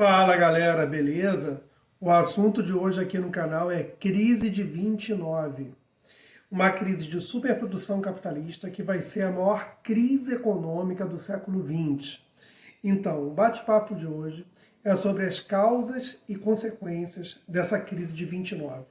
Fala galera, beleza? O assunto de hoje aqui no canal é crise de 29. Uma crise de superprodução capitalista que vai ser a maior crise econômica do século XX. Então, o bate-papo de hoje é sobre as causas e consequências dessa crise de 29.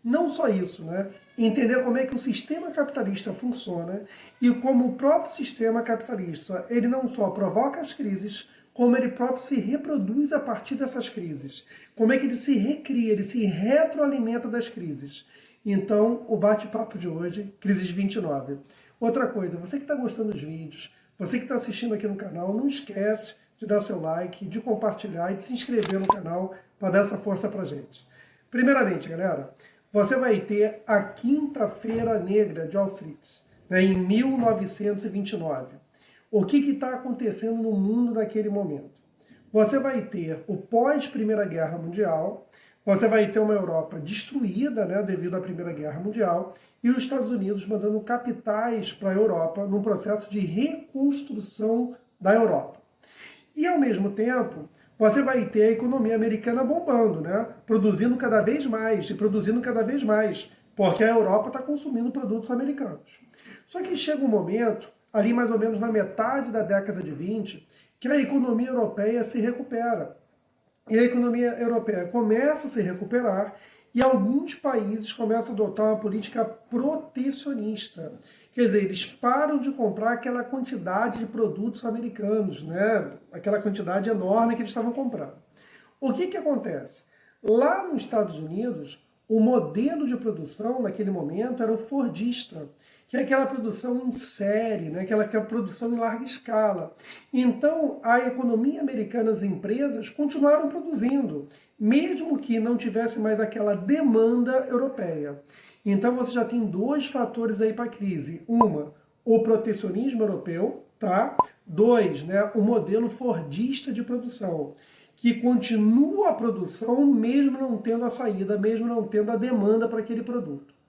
Não só isso, né? Entender como é que o sistema capitalista funciona e como o próprio sistema capitalista, ele não só provoca as crises, como ele próprio se reproduz a partir dessas crises. Como é que ele se recria, ele se retroalimenta das crises. Então, o bate-papo de hoje, crise de 29. Outra coisa, você que está gostando dos vídeos, você que está assistindo aqui no canal, não esquece de dar seu like, de compartilhar e de se inscrever no canal para dar essa força pra gente. Primeiramente, galera, você vai ter a Quinta-feira Negra de Auschwitz, né, em 1929. O que está acontecendo no mundo naquele momento? Você vai ter o pós-Primeira Guerra Mundial, você vai ter uma Europa destruída, né, devido à Primeira Guerra Mundial, e os Estados Unidos mandando capitais para a Europa num processo de reconstrução da Europa. E, ao mesmo tempo, você vai ter a economia americana bombando, né? Produzindo cada vez mais e produzindo cada vez mais, porque a Europa está consumindo produtos americanos. Só que chega um momento, ali mais ou menos na metade da década de 20, que a economia europeia se recupera. E a economia europeia começa a se recuperar e alguns países começam a adotar uma política protecionista. Quer dizer, eles param de comprar aquela quantidade de produtos americanos, né? Aquela quantidade enorme que eles estavam comprando. O que acontece? Lá nos Estados Unidos, o modelo de produção naquele momento era o fordista, que é aquela produção em série, né? aquela produção em larga escala. Então, a economia americana, as empresas, continuaram produzindo, mesmo que não tivesse mais aquela demanda europeia. Então, você já tem dois fatores aí para a crise. Uma, o protecionismo europeu, tá? Dois, né, o modelo fordista de produção, que continua a produção mesmo não tendo a saída, mesmo não tendo a demanda para aquele produto.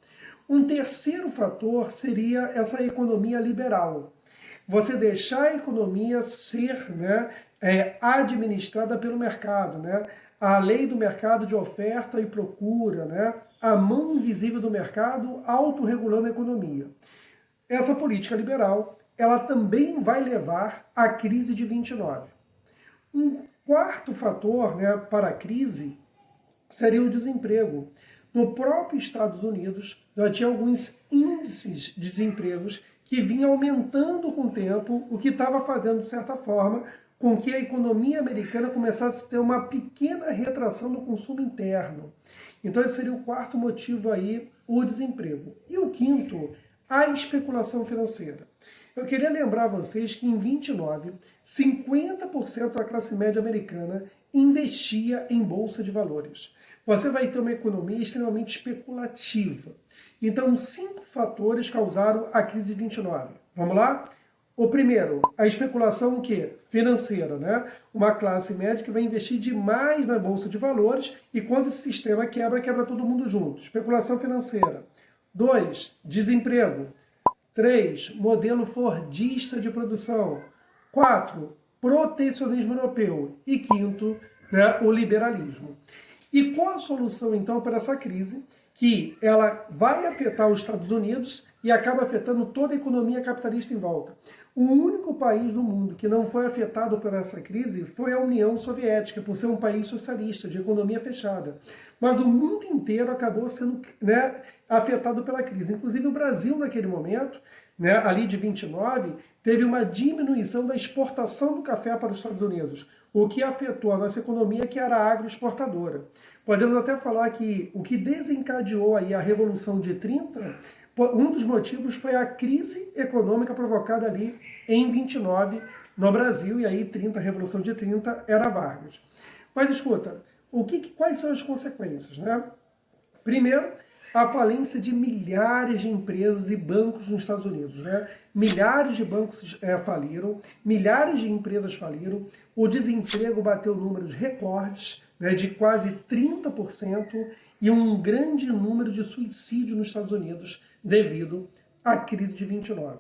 Um terceiro fator seria essa economia liberal. Você deixar a economia ser, né, administrada pelo mercado, né? A lei do mercado de oferta e procura, né? A mão invisível do mercado autorregulando a economia. Essa política liberal, ela também vai levar à crise de 29. Um quarto fator, né, para a crise seria o desemprego. No próprio Estados Unidos, já tinha alguns índices de desempregos que vinham aumentando com o tempo, o que estava fazendo, de certa forma, com que a economia americana começasse a ter uma pequena retração do consumo interno. Então esse seria o quarto motivo aí, o desemprego. E o quinto, a especulação financeira. Eu queria lembrar a vocês que em 29, 50% da classe média americana investia em bolsa de valores. Você vai ter uma economia extremamente especulativa. Então, 5 fatores causaram a crise de 29. Vamos lá? O primeiro, a especulação o quê? Financeira, né? Uma classe média que vai investir demais na bolsa de valores e quando esse sistema quebra, quebra todo mundo junto. Especulação financeira. 2, desemprego. 3, modelo fordista de produção. 4, protecionismo europeu. E quinto, né, o liberalismo. E qual a solução, então, para essa crise? Que ela vai afetar os Estados Unidos e acaba afetando toda a economia capitalista em volta. O único país do mundo que não foi afetado por essa crise foi a União Soviética, por ser um país socialista, de economia fechada. Mas o mundo inteiro acabou sendo, né, afetado pela crise. Inclusive o Brasil, naquele momento, né, ali de 29, teve uma diminuição da exportação do café para os Estados Unidos, o que afetou a nossa economia, que era agroexportadora. Podemos até falar que o que desencadeou aí a Revolução de 30, um dos motivos foi a crise econômica provocada ali em 29 no Brasil, e aí 30, a Revolução de 30, era Vargas. Mas escuta, quais são as consequências, né? Primeiro, a falência de milhares de empresas e bancos nos Estados Unidos, né? Milhares de bancos faliram, milhares de empresas faliram, o desemprego bateu números recordes, né, de quase 30% e um grande número de suicídios nos Estados Unidos devido à crise de 29.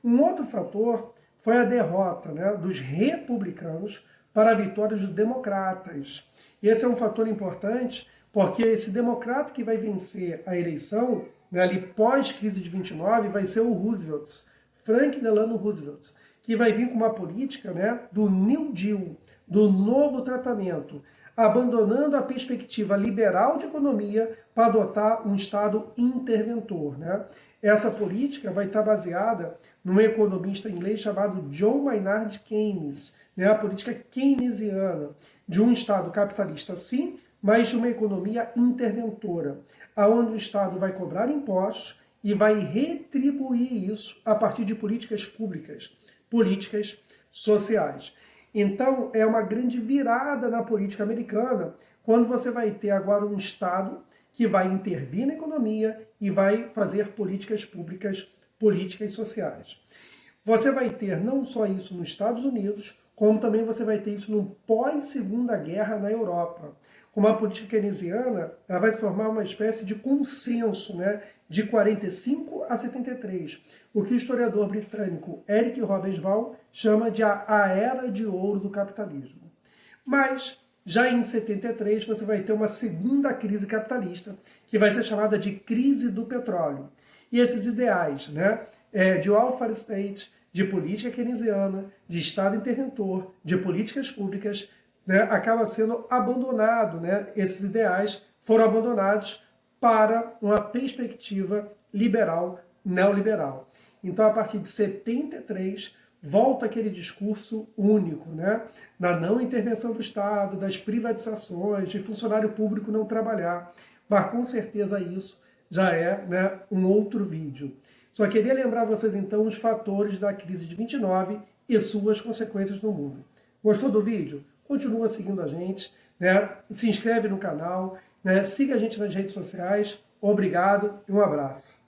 Um outro fator foi a derrota, né, dos republicanos para a vitória dos democratas. Esse é um fator importante, porque esse democrata que vai vencer a eleição, né, ali pós-crise de 29, vai ser o Roosevelt, Franklin Delano Roosevelt, que vai vir com uma política, né, do New Deal, do novo tratamento, abandonando a perspectiva liberal de economia para adotar um Estado interventor, né? Essa política vai estar baseada num economista inglês chamado John Maynard Keynes, né? A política keynesiana, de um Estado capitalista sim, mas de uma economia interventora, aonde o Estado vai cobrar impostos e vai retribuir isso a partir de políticas públicas, políticas sociais. Então, é uma grande virada na política americana, quando você vai ter agora um Estado que vai intervir na economia e vai fazer políticas públicas, políticas sociais. Você vai ter não só isso nos Estados Unidos, como também você vai ter isso no pós-Segunda Guerra na Europa. Com uma política keynesiana, ela vai se formar uma espécie de consenso, né, de 45 a 73, o que o historiador britânico Eric Hobsbawm chama de a Era de Ouro do capitalismo. Mas, já em 73, você vai ter uma segunda crise capitalista, que vai ser chamada de crise do petróleo. E esses ideais, né, de welfare state, de política keynesiana, de Estado interventor, de políticas públicas, né, acaba sendo abandonado, né, esses ideais foram abandonados para uma perspectiva liberal, neoliberal. Então, a partir de 73, volta aquele discurso único, né, da não intervenção do Estado, das privatizações, de funcionário público não trabalhar. Mas, com certeza, isso já é, né, um outro vídeo. Só queria lembrar vocês, então, os fatores da crise de 29 e suas consequências no mundo. Gostou do vídeo? Continua seguindo a gente, né? Se inscreve no canal, né? Siga a gente nas redes sociais. Obrigado e um abraço.